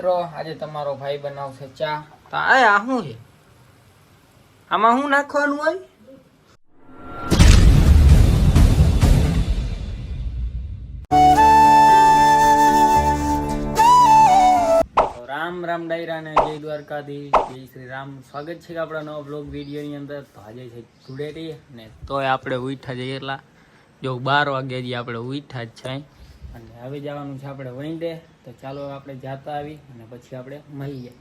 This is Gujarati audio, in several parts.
મિત્રો આજે તમારો ભાઈ બનાવશે ચા. તો આ શું છે? આમાં શું નાખવાનું હોય? રામ રામ ડાયરા ને જય દ્વારકાધીશ, જય શ્રી રામ. સ્વાગત છે આપણા નવા બ્લોગ વિડીયોની અંદર. તો આજે છે ધૂળેટી ને તોય આપણે ઉઠા જઈએ એટલા જો 12 વાગ્યા જઈએ આપણે ઉઠા જ છે અને હવે જવાનું છે આપણે વંડે. તો ચાલો આપણે જાતા આવી અને પછી આપણે મળીએ.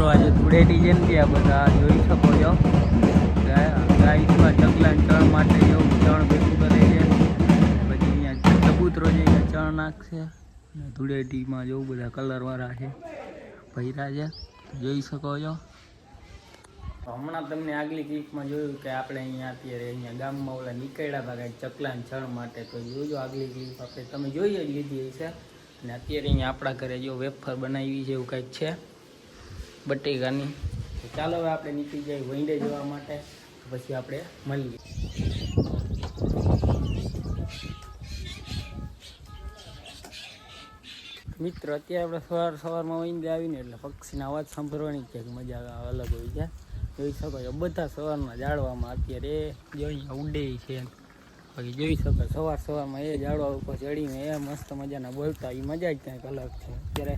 આજે ધૂળેટી જેમ કે આ બધા જોઈ શકો છો ગાઈસમાં ચકલા ચણ માટે એવું ચણ ભેગું કરે છે. પછી અહીંયા કબૂતરો છે ચણ નાખશે. ધૂળેટીમાં જેવું બધા કલરવાળા છે ભૈરા છે જોઈ શકો છો. હમણાં તમને આગલી ક્લિપમાં જોયું કે આપણે અહીંયા અત્યારે અહીંયા ગામમાં ઓલા નીકળ્યા હતા કાંઈક ચકલા ચણ માટે. તો જોજો આગલી ક્લિપ આપણે તમે જોઈ જ લીધી હશે. અને અત્યારે અહીંયા આપણા ઘરે જો વેફર બનાવી છે એવું કંઈક છે બટેકાની. તો ચાલો હવે આપણે નીકળી જઈએ વંડે જવા માટે. પછી આપણે મળીએ. મિત્રો અત્યારે આપણે સવારમાં વંડે આવીને એટલે પક્ષીના અવાજ સાંભળવાની ક્યાંક મજા અલગ હોય છે. જોઈ શકો છો બધા સવારમાં જાળવામાં અત્યારે જો અહીંયા ઉડે છે. બાકી જોઈ શકો સવારમાં એ જાળવા ઉપર ચડીને એ મસ્ત મજાના બોલતા એ મજા જ કંઈક અલગ છે. અત્યારે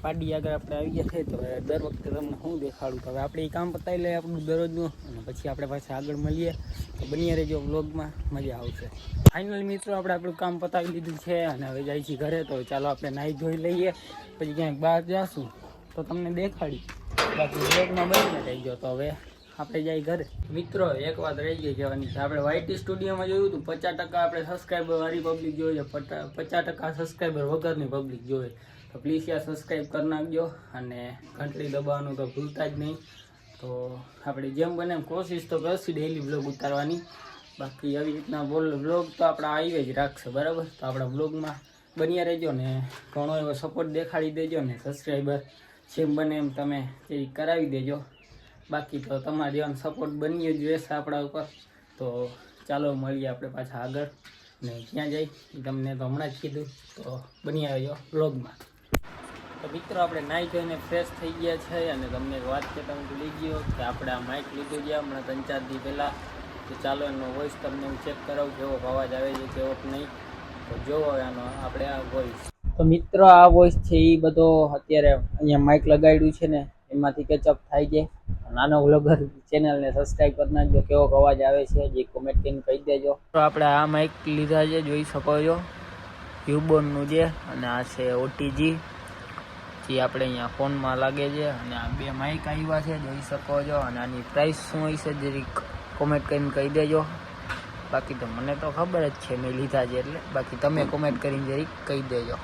પાડી આગળ આપણે આવી ગયા છે. તો દર વખતે તમને હું દેખાડું. તો હવે આપણે એ કામ પતાવી લઈએ આપણું દરરોજનું અને પછી આપણે પાછા આગળ મળીએ. તો બની રહેજો વ્લોગમાં, મજા આવશે. ફાઇનલ મિત્રો આપણે આપણું કામ પતાવી લીધું છે અને હવે જાય છીએ ઘરે. તો ચાલો આપણે નાહી ધોઈ લઈએ પછી ક્યાંક બહાર જઈશું તો તમને દેખાડી. બાકી વ્લોગમાં બનીને રહીજો. તો હવે આપણે જઈએ ઘરે. મિત્રો એક વાત રહી ગઈ કહેવાની છે. આપણે વાયટી સ્ટુડિયોમાં જોયું હતું 50% આપણે સબસ્ક્રાઈબર વાળી પબ્લિક જોઈએ, 50% સબસ્ક્રાઈબર વગરની પબ્લિક જોઈએ. તો પ્લીઝ યાર સબસ્ક્રાઈબ કરી નાખજો અને ઘંટડી દબાવવાનું તો ભૂલતા જ નહીં. તો આપણે જેમ બને એમ કોશિશ તો કરશું ડેઈલી બ્લોગ ઉતારવાની. બાકી આવી રીતના બ્લોગ તો આપણા આવી જ રાખશે બરાબર. તો આપણા બ્લોગમાં બન્યા રહેજો ને ઘણો એવો સપોર્ટ દેખાડી દેજો ને સબસ્ક્રાઈબર જેમ બને એમ તમે એ કરાવી દેજો. બાકી તો તમારા જેવાનો સપોર્ટ બની જ રહેશે આપણા ઉપર. તો ચાલો મળીએ આપણે પાછા આગળ ને ક્યાં જઈ તમને તો હમણાં જ કીધું. તો બની આવજો બ્લોગમાં. તો મિત્રો આપણે નાહી ધોઈને ફ્રેશ થઈ ગયા છે અને તમને એક વાત કહેતા હું ભૂલી ગયો કે આપણે આ માઇક લીધું છે હમણાં 3-4 દી પહેલાં. તો ચાલો એનો વોઇસ તમને હું ચેક કરાવું કેવો અવાજ આવે છે કેવો નહીં. તો જોવો એનો આપણે આ વોઇસ. તો મિત્રો આ વોઇસ છે એ બધો અત્યારે અહીંયા માઇક લગાડ્યું છે ને એમાંથી કેચઅપ થાય છે. નાનો વ્લોગર ચેનલને સબસ્ક્રાઈબ કરી નાખજો. કેવો અવાજ આવે છે જે કોમેન્ટ કરીને કહી દેજો. તો આપણે આ માઇક લીધા છે જોઈ શકો છો યુબોનનું છે અને આ છે ઓટીજી જે આપણે અહીંયા ફોનમાં લાગે છે. અને આ 2 માઇક આવ્યા છે જોઈ શકો છો. અને આની પ્રાઇસ શું હોય છે જરીક કોમેન્ટ કરીને કહી દેજો. બાકી તો મને તો ખબર જ છે મેં લીધા છે એટલે. બાકી તમે કોમેન્ટ કરીને જરીક કહી દેજો.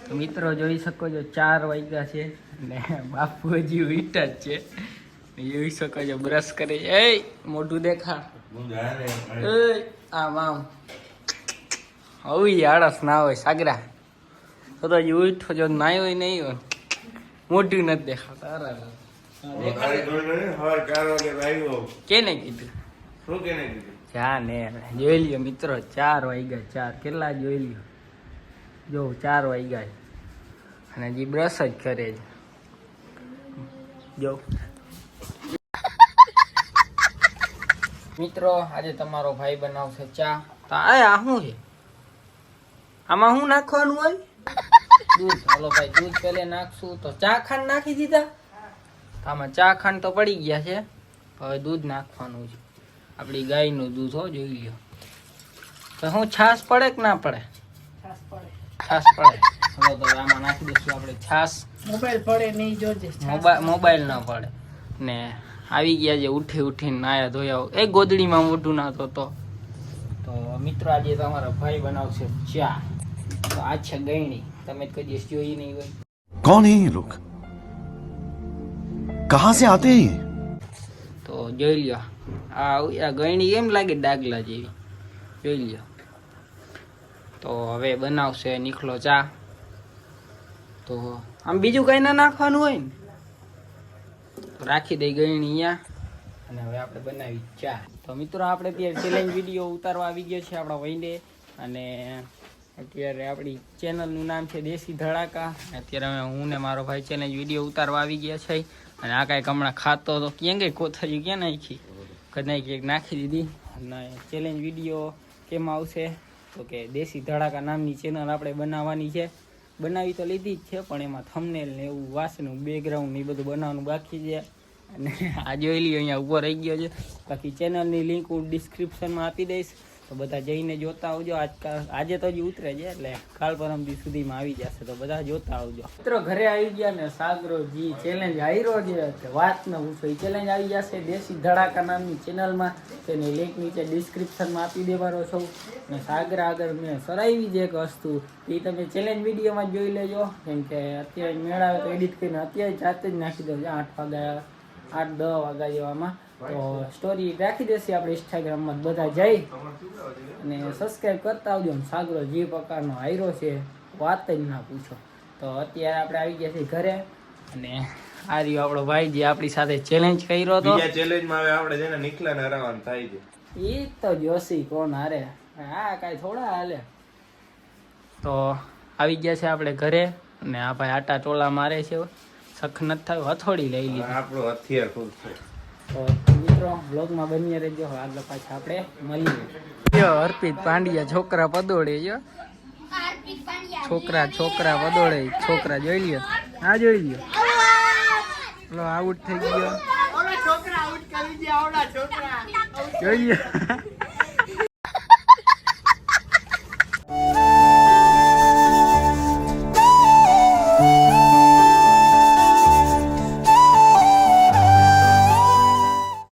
તો મિત્રો જોઈ શકો છો 4 વાગ્યા છે અને બાપુ હજી ઉઠા જ છે. જોઈ શકો છો બ્રશ કરે છે. એ મોઢું દેખા આમ આમ હવે આળસ ના હોય સાગરા. તો હજી ઉઠો જો નાય હોય નહીં હોય મોઢું નથી દેખાતા. કેને કીધું જા ને જોઈ લ્યો મિત્રો 4 વાગ્યા. 4 કેટલા જોઈ લ્યો જો 4 વાગ્યા અને હજી બ્રશ જ કરે છે જો. મિત્રો આજે તમારો ભાઈ બનાવશે ચા. તો આ શું છે? આમાં શું નાખવાનું હોય? દૂધ. હાલો ભાઈ દૂધ પહેલે નાખશું. તો ચા ખાંડ નાખી દીધા. આમાં ચા ખાંડ તો પડી ગયા છે. હવે દૂધ નાખવાનું છે. આપણી ગાયનું દૂધ હો જોઈ લ્યો. તો શું છાશ પડે કે ના પડે? છાશ પડે. હવે તો આમાં નાખી દઈશું આપણે છાશ. મોબાઈલ પડે નહીં જોજે. મોબાઈલ ના પડે ને આવી ગયા છે ઉઠીને નાયા ધોયા. એ ગોદડીમાં મોઢું ના ધોતો. તો મિત્રો આજે તમારો ભાઈ બનાવશે ચા. તો આ છે ગયણી. તમે કઈ દિવસ જોઈ નહીં હોય. कौन है ये लोग कहां से आते हैं? તો જોઈ લ્યો આ ગયણી એમ લાગે ડાગલા જેવી. જોઈ લ્યો. તો હવે બનાવશે નીકળો ચા. તો આમ બીજું કઈ ના નાખવાનું હોય ને તો રાખી દઈ ગઈ અહીંયા. અને હવે આપણે બનાવી ચા. તો મિત્રો આપણે અત્યારે ચેલેન્જ વિડીયો ઉતારવા આવી ગયો છે આપણા વહીને. અને અત્યારે આપણી ચેનલનું નામ છે દેશી ધડાકા. અત્યારે અમે હું ને મારો ભાઈ ચેલેન્જ વિડીયો ઉતારવા આવી ગયા છે. અને આ કાંઈક હમણાં ખાતો તો ક્યાં ગઈ કોથળી ક્યાં નાખી કદાચ ક્યાંક નાખી દીધી. અને ચેલેન્જ વિડીયો કેમ આવશે તો કે દેશી ધડાકા નામની ચેનલ આપણે બનાવવાની છે. બનાવી તો લીધી જ છે પણ એમાં થંબનેલ ને એવું વાસનું બેકગ્રાઉન્ડ ને એ બધું બનાવવાનું બાકી છે. અને આ જોઈ લ્યો અહીંયા ઊભો રહી ગયો છે. બાકી ચેનલની લિંક હું ડિસ્ક્રિપ્શનમાં આપી દઈશ તો બધા જઈને જોતા આવજો. આજે તો હજી ઉતરે છે એટલે કાલ પરમ દી સુધીમાં આવી જશે તો બધા જોતા આવજો. મિત્રો ઘરે આવી ગયા ને સાગરો જી ચેલેન્જ હાર્યો છે વાત ન પૂછો. એ ચેલેન્જ આવી જશે દેશી ધડાકા નામની ચેનલમાં. તેની લિંક નીચે ડિસ્ક્રિપ્શનમાં આપી દેવાનો છું. અને સાગરા આગળ મેં સરાવી છે એક વસ્તુ એ તમે ચેલેન્જ વિડીયોમાં જોઈ લેજો. કેમ કે અત્યારે મેળાવે તો એડિટ કરીને અત્યારે જાતે જ નાખી દો 8-10 વાગ્યા જેવામાં. તો સ્ટોરી રાખી દેશે આપણે ઇન્સ્ટાગ્રામમાં બધા જઈ અને સબસ્ક્રાઈબ કરતા આવજો. સાગરો જે પ્રકારનો હાયરો છે વાત જ ના પૂછો. તો અત્યારે આપણે આવી ગયા છીએ ઘરે. અને આ રહ્યો આપણો ભાઈ જે આપણી સાથે ચેલેન્જ કર્યો હતો. બીજા ચેલેન્જમાં હવે આપણે જેને નિખલાને હરાવવાનું થાય છે એ તો જોશી કોણ હારે હા કાંઈ થોડા હાલે. તો આવી ગયા છે આપણે ઘરે. અને આ ભાઈ આટા ટોલા મારે છે. સખ નથી થયું હથોડી લઈ લીધી. આપણું હથિયાર ખૂબ છે. તો મિત્રો બ્લોગમાં બની રહેજો. આગળ પાછા આપણે મળીએ. અર્પિત પાંડ્યા છોકરા પદોડે જો છોકરા પદોડે છોકરા જોઈ લ્યો. હા જોઈ લ્યો. લો આઉટ થઈ ગયો જોઈ લ્યો.